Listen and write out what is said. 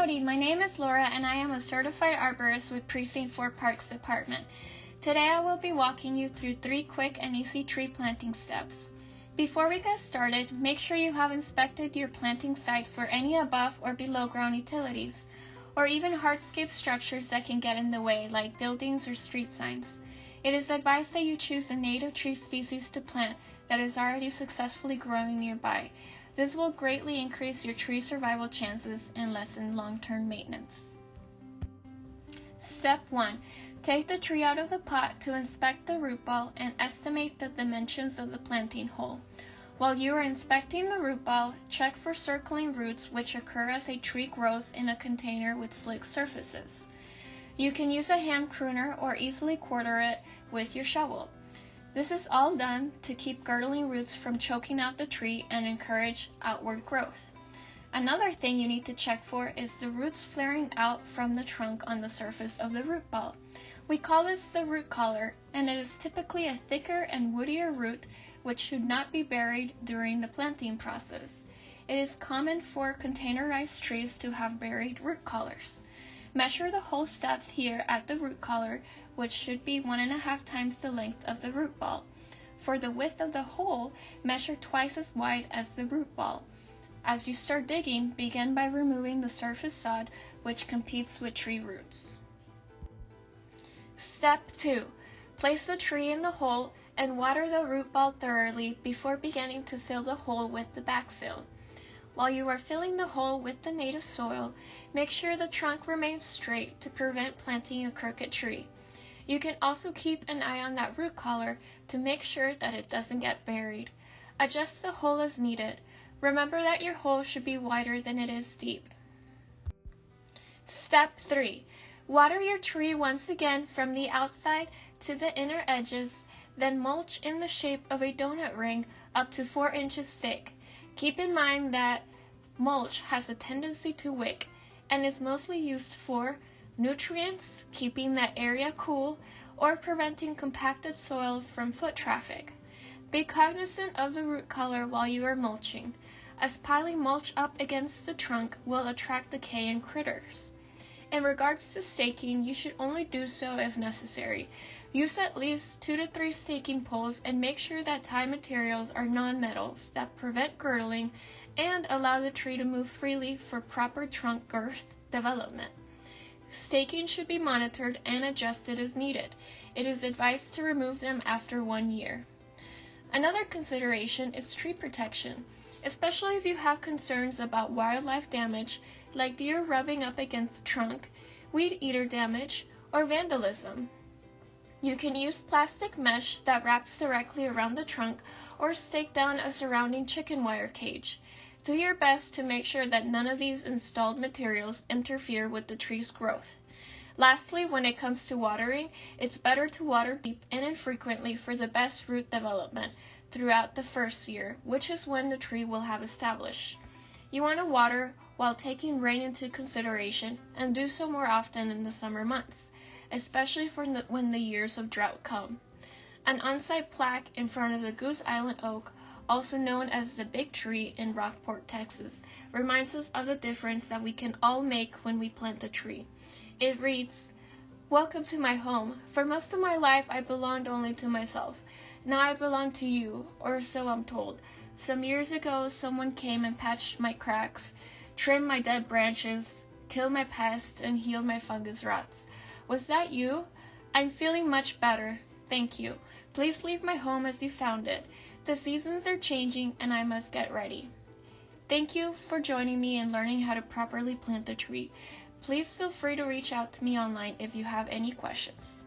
Howdy, my name is Laura and I am a certified arborist with Precinct 4 Parks Department. Today I will be walking you through 3 quick and easy tree planting steps. Before we get started, make sure you have inspected your planting site for any above or below ground utilities, or even hardscape structures that can get in the way, like buildings or street signs. It is advised that you choose a native tree species to plant that is already successfully growing nearby. This will greatly increase your tree survival chances and lessen long-term maintenance. Step 1. Take the tree out of the pot to inspect the root ball and estimate the dimensions of the planting hole. While you are inspecting the root ball, check for circling roots which occur as a tree grows in a container with slick surfaces. You can use a hand pruner or easily quarter it with your shovel. This is all done to keep girdling roots from choking out the tree and encourage outward growth. Another thing you need to check for is the roots flaring out from the trunk on the surface of the root ball. We call this the root collar, and it is typically a thicker and woodier root which should not be buried during the planting process. It is common for containerized trees to have buried root collars. Measure the hole depth here at the root collar, which should be 1.5 times the length of the root ball. For the width of the hole, measure twice as wide as the root ball. As you start digging, begin by removing the surface sod, which competes with tree roots. Step 2. Place the tree in the hole and water the root ball thoroughly before beginning to fill the hole with the backfill. While you are filling the hole with the native soil, make sure the trunk remains straight to prevent planting a crooked tree. You can also keep an eye on that root collar to make sure that it doesn't get buried. Adjust the hole as needed. Remember that your hole should be wider than it is deep. Step 3. Water your tree once again from the outside to the inner edges, then mulch in the shape of a donut ring up to 4 inches thick. Keep in mind that mulch has a tendency to wick and is mostly used for nutrients, keeping that area cool, or preventing compacted soil from foot traffic. Be cognizant of the root collar while you are mulching, as piling mulch up against the trunk will attract decay and critters. In regards to staking, you should only do so if necessary. Use at least 2 to 3 staking poles and make sure that tie materials are non-metals that prevent girdling and allow the tree to move freely for proper trunk girth development. Staking should be monitored and adjusted as needed. It is advised to remove them after 1 year. Another consideration is tree protection, especially if you have concerns about wildlife damage like deer rubbing up against the trunk, weed eater damage, or vandalism. You can use plastic mesh that wraps directly around the trunk or stake down a surrounding chicken wire cage. Do your best to make sure that none of these installed materials interfere with the tree's growth. Lastly, when it comes to watering, it's better to water deep and infrequently for the best root development throughout the first year, which is when the tree will have established. You want to water while taking rain into consideration and do so more often in the summer months, especially when the years of drought come. An on-site plaque in front of the Goose Island oak, also known as the Big Tree in Rockport, Texas, reminds us of the difference that we can all make when we plant a tree. It reads, "Welcome to my home. For most of my life I belonged only to myself. Now I belong to you, or so I'm told. Some years ago someone came and patched my cracks, trimmed my dead branches, killed my pests, and healed my fungus rots. Was that you? I'm feeling much better. Thank you. Please leave my home as you found it. The seasons are changing and I must get ready." Thank you for joining me in learning how to properly plant a tree. Please feel free to reach out to me online if you have any questions.